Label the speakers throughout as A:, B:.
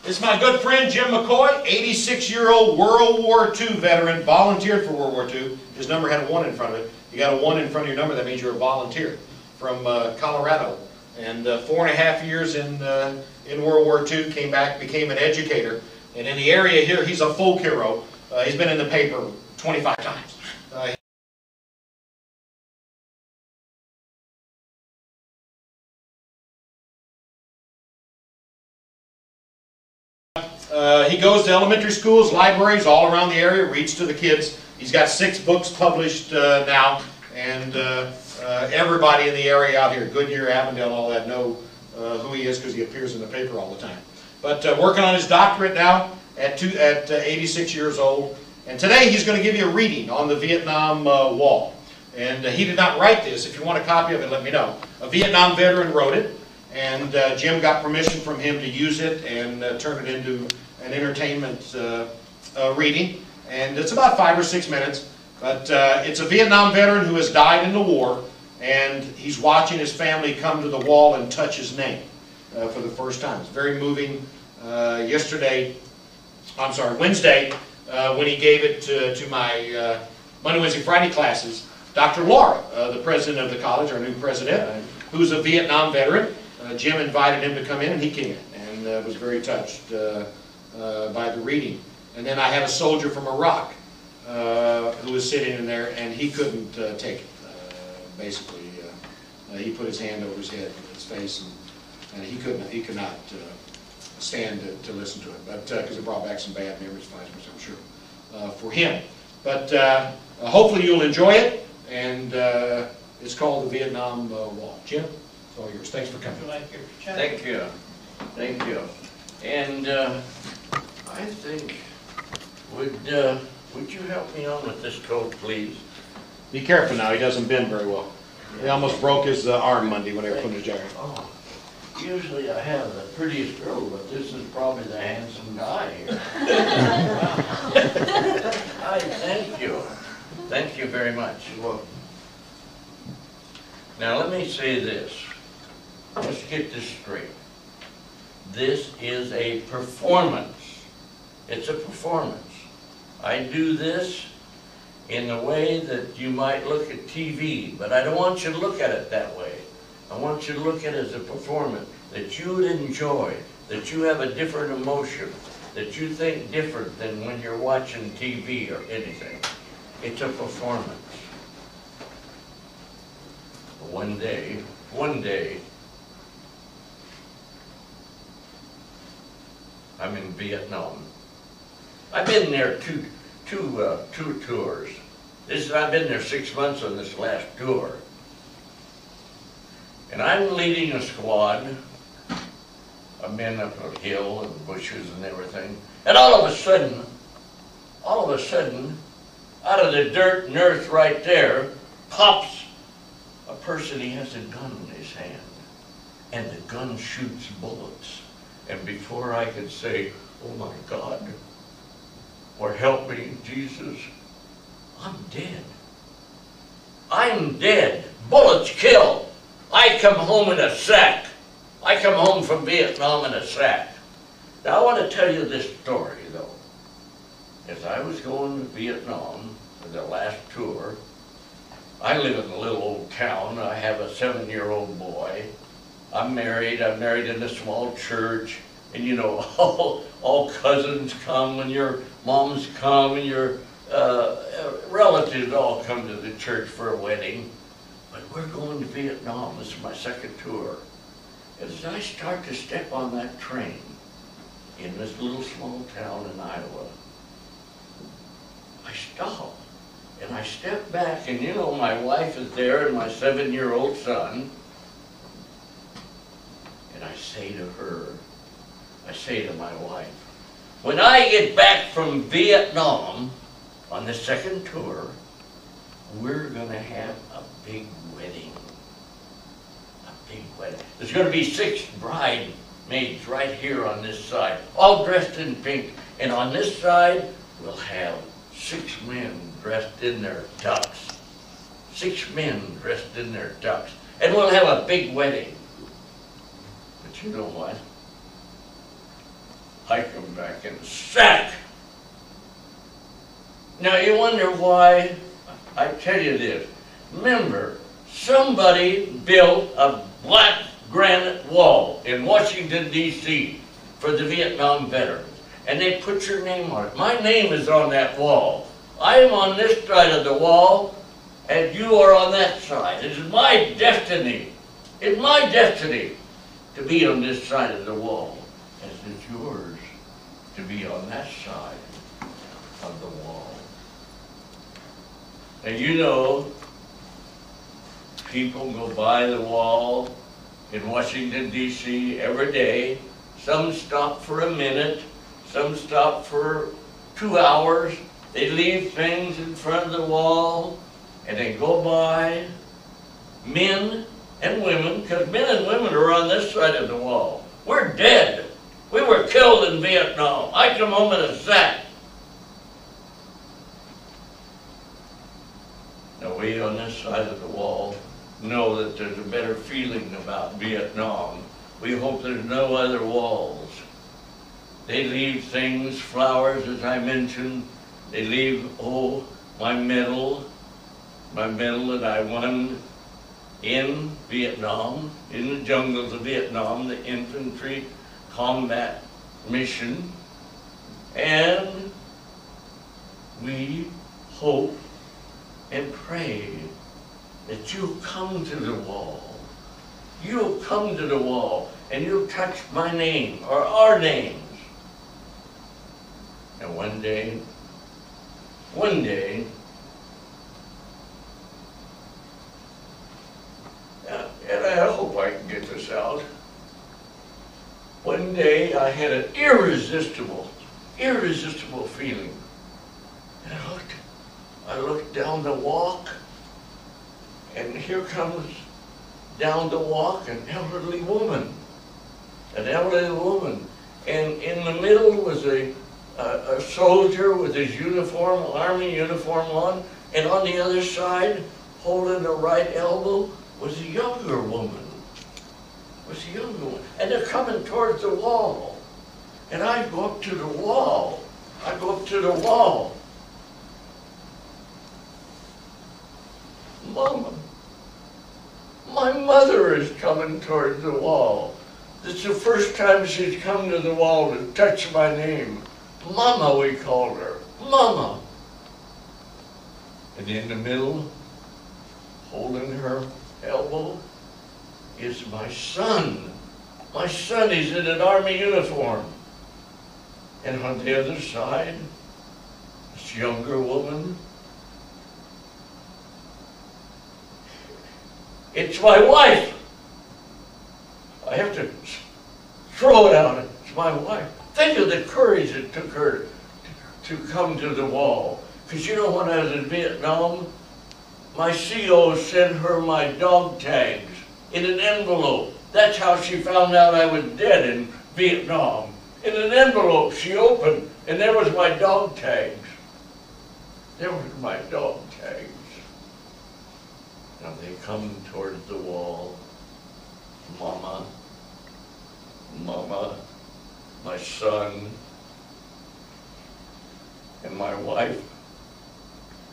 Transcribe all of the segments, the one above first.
A: This is my good friend Jim McCoy, 86-year-old World War II veteran, volunteered for World War II. His number had a 1 in front of it. You got a 1 in front of your number, that means you're a volunteer from Colorado. And 4.5 years in World War II, came back, became an educator. And in the area here, he's a folk hero. He's been in the paper 25 times. He goes to elementary schools, libraries all around the area, reads to the kids. He's got 6 books published now, and everybody in the area out here, Goodyear, Avondale, all that, know who he is because he appears in the paper all the time. But working on his doctorate now at 86 years old. And today he's going to give you a reading on the Vietnam Wall. And he did not write this. If you want a copy of it, let me know. A Vietnam veteran wrote it. And Jim got permission from him to use it and turn it into an entertainment reading. And it's about 5 or 6 minutes. But it's a Vietnam veteran who has died in the war. And he's watching his family come to the wall and touch his name for the first time. It's very moving. Wednesday, when he gave it to my Monday, Wednesday, Friday classes, Dr. Laura, the president of the college, our new president, who's a Vietnam veteran, Jim invited him to come in, and he came in and was very touched by the reading. And then I had a soldier from Iraq who was sitting in there, and he couldn't take it. Basically, he put his hand over his head and his face, and he could not stand to listen to it, but because it brought back some bad memories, I'm sure, for him. But hopefully you'll enjoy it, and it's called the Vietnam Wall. Jim, it's all yours. Thanks for coming.
B: Thank you. Thank you. And I think, would you help me on with this coat, please?
A: Be careful now. He doesn't bend very well. He almost broke his arm Monday when they were putting his jacket on.
B: Oh. Usually I have the prettiest girl, but this is probably the handsome guy here. Hi, thank you. Thank you very much. Well, now let me say this. Let's get this straight. This is a performance. It's a performance. I do this in the way that you might look at TV, but I don't want you to look at it that way. I want you to look at it as a performance that you would enjoy, that you have a different emotion, that you think different than when you're watching TV or anything. It's a performance. One day, I'm in Vietnam. I've been there two tours. I've been there 6 months on this last tour. And I'm leading a squad of men up a hill and bushes and everything. And all of a sudden, out of the dirt and earth right there, pops a person. He has a gun in his hand. And the gun shoots bullets. And before I could say, oh my God, or help me, Jesus, I'm dead. I'm dead. Bullets kill. I come home in a sack. I come home from Vietnam in a sack. Now I want to tell you this story though. As I was going to Vietnam for the last tour, I live in a little old town. I have a 7-year-old boy. I'm married in a small church. And you know, all cousins come and your moms come and your relatives all come to the church for a wedding. But we're going to Vietnam. This is my 2nd tour. As I start to step on that train in this little small town in Iowa, I stop and I step back, and you know, my wife is there and my 7-year-old son, and I say to my wife, when I get back from Vietnam on the 2nd tour, we're going to have a big wedding. A big wedding. There's going to be 6 bridesmaids right here on this side, all dressed in pink. And on this side, we'll have 6 men dressed in their tux. 6 men dressed in their tux. And we'll have a big wedding. But you know what? I come back in a sack. Now you wonder why I tell you this. Remember, somebody built a black granite wall in Washington, D.C. for the Vietnam veterans. And they put your name on it. My name is on that wall. I am on this side of the wall, and you are on that side. It is my destiny. It's my destiny to be on this side of the wall, as it's yours to be on that side of the wall. And you know, people go by the wall in Washington, D.C. every day. Some stop for a minute, some stop for 2 hours. They leave things in front of the wall, and they go by, men and women, because men and women are on this side of the wall. We're dead. We were killed in Vietnam. I come home in a sack. Now we on this side of the wall know that there's a better feeling about Vietnam. We hope there's no other walls. They leave things, flowers, as I mentioned. They leave, oh, my medal that I won in Vietnam, in the jungles of Vietnam, the infantry combat mission. And we hope and pray that you'll come to the wall. You'll come to the wall and you'll touch my name or our names. And one day, and I hope I can get this out. One day I had an irresistible feeling. And I looked down the walk, and here comes down the walk an elderly woman. And in the middle was a soldier with his uniform, army uniform on, and on the other side, holding the right elbow, was a younger woman. And they're coming towards the wall. And I go up to the wall. Mama, my mother is coming towards the wall. It's the first time she's come to the wall to touch my name. Mama, we called her. Mama. And in the middle, holding her elbow, is my son. My son is in an army uniform. And on the other side, this younger woman. It's my wife. I have to throw it out. It's my wife. Think of the courage it took her to come to the wall. Because you know, when I was in Vietnam, my CO sent her my dog tags in an envelope. That's how she found out I was dead in Vietnam. In an envelope she opened, and there was my dog tags. Now they come towards the wall. Mama, my son, and my wife.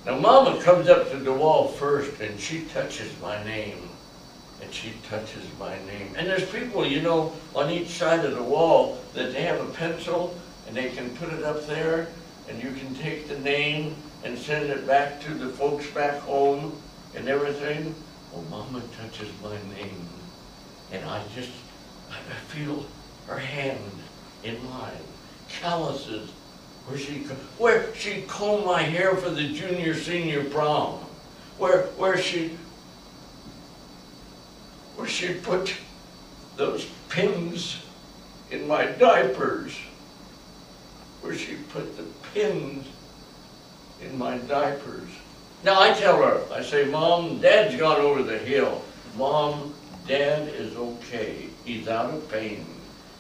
B: Now Mama comes up to the wall first, and she touches my name. And there's people, you know, on each side of the wall that they have a pencil, and they can put it up there, and you can take the name and send it back to the folks back home and everything. Well, Mama touches my name, and I feel her hand in mine. Calluses where she combed my hair for the junior senior prom, where she put those pins in my diapers, Now I tell her, I say, Mom, Dad's gone over the hill. Mom, Dad is okay. He's out of pain.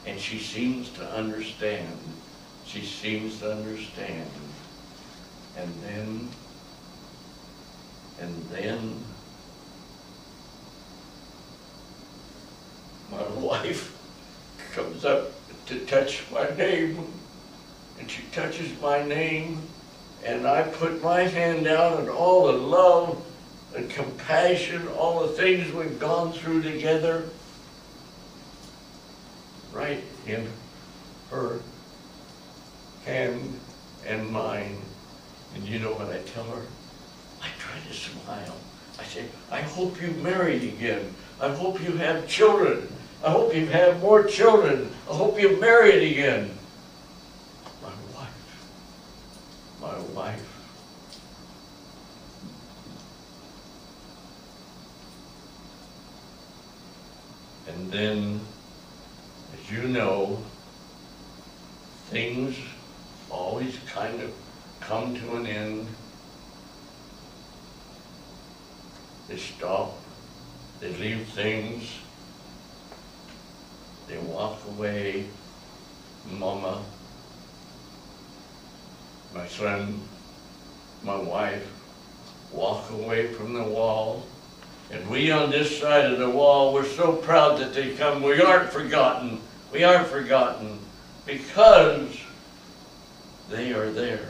B: And she seems to understand. And then my wife comes up and to touch my name. And she touches my name, and I put my hand out, and all the love and compassion, all the things we've gone through together, right in her hand and mine. And you know what I tell her? I try to smile. I say, I hope you married again. I hope you have children. I hope you have more children. I hope you married again. My wife. And then, as you know, things always kind of come to an end. They stop, they leave things, they walk away. Mama, my son, my wife, walk away from the wall. And we on this side of the wall, we're so proud that they come. We aren't forgotten. We aren't forgotten because they are there.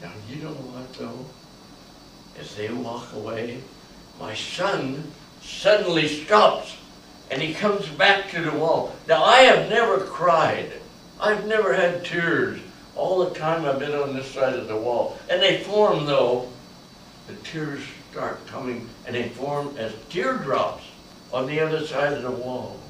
B: Now, you know what though? As they walk away, my son suddenly stops and he comes back to the wall. Now, I have never cried. I've never had tears all the time I've been on this side of the wall. And they form though, the tears start coming and they form as teardrops on the other side of the wall.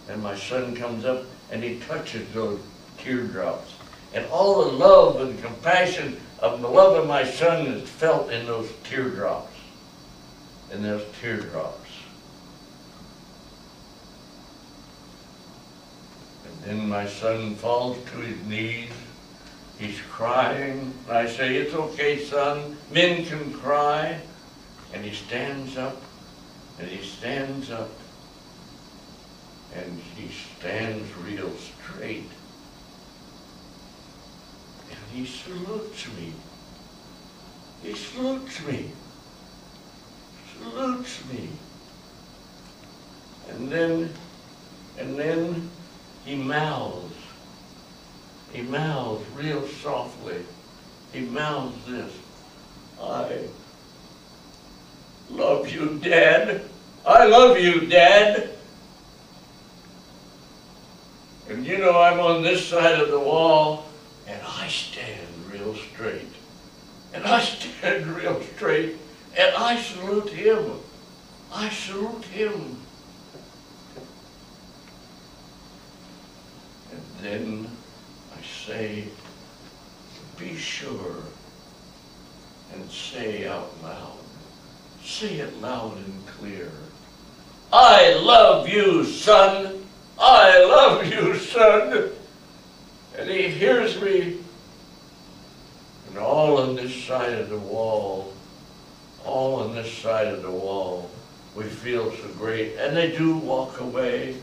B: And my son comes up and he touches those teardrops. And all the love and compassion of the love of my son is felt in those teardrops. In those teardrops. And then my son falls to his knees. He's crying. I say, it's okay, son. Men can cry. And he stands up. And he stands up. And he stands real straight. And he salutes me. He salutes me. Salutes me. And then he mouths. He mouths real softly. He mouths this. I love you, Dad. I love you, Dad. And you know, I'm on this side of the wall, and I stand real straight. And I stand real straight, and I salute him. I salute him. And then I say, be sure and say out loud. Say it loud and clear. I love you, son. I love you, son. And he hears me. And all on this side of the wall, all on this side of the wall, we feel so great. And they do walk away.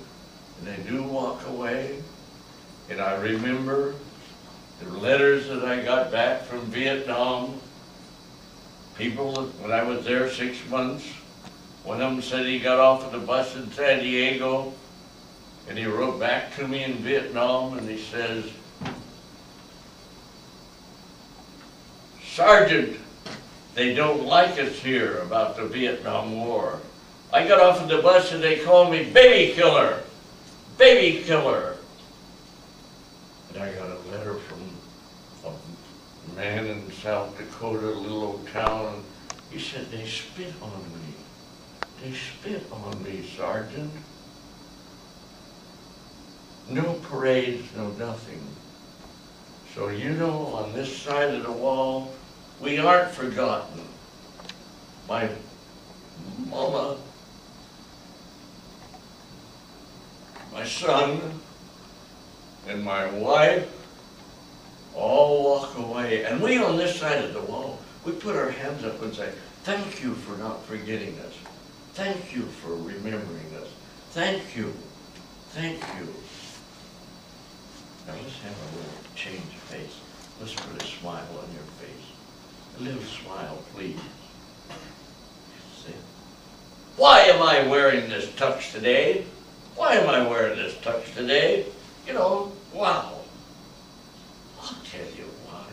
B: And they do walk away. And I remember the letters that I got back from Vietnam. People, when I was there 6 months, one of them said he got off of the bus in San Diego, and he wrote back to me in Vietnam, and he says, Sergeant, they don't like us here about the Vietnam War. I got off of the bus and they called me baby killer, baby killer. And I got a letter from a man in South Dakota, a little old town, and he said, they spit on me. They spit on me, Sergeant. No parades, no nothing. So you know, on this side of the wall, we aren't forgotten. My mama, my son, and my wife all walk away. And we on this side of the wall, we put our hands up and say, thank you for not forgetting us. Thank you for remembering us. Thank you. Thank you. Now let's have a little change of face. Let's put a smile on your face. A little smile, please. That's it. Why am I wearing this tux today? Why am I wearing this tux today? You know, wow. I'll tell you why.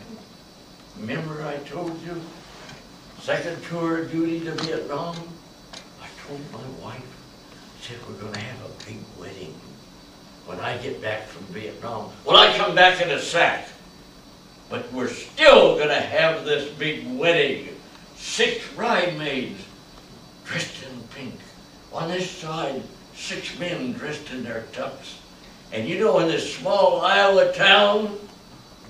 B: Remember I told you, second tour of duty to Vietnam? I told my wife, I said we're gonna have a big wedding when I get back from Vietnam. Well, I come back in a sack, but we're still gonna have this big wedding. 6 bridesmaids dressed in pink. On this side, 6 men dressed in their tux. And you know, in this small Iowa town,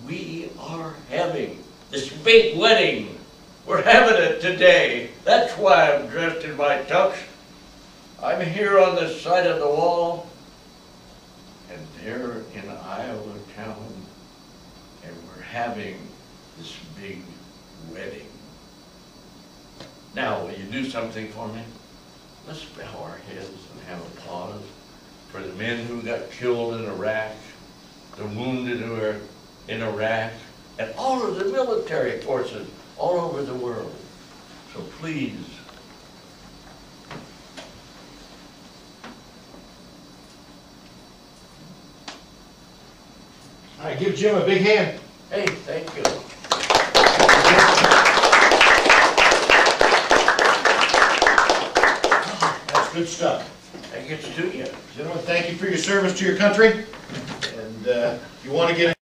B: we are having this big wedding. We're having it today. That's why I'm dressed in my tux. I'm here on the side of the wall, and they're in Iowa town, and we're having this big wedding. Now, will you do something for me? Let's bow our heads and have applause for the men who got killed in Iraq, the wounded who are in Iraq, and all of the military forces all over the world. So please,
A: All right, give Jim a big hand.
B: hey, thank you.
A: That's good stuff.
B: That gets to you.
A: Gentlemen, thank you for your service to your country. And if you want to get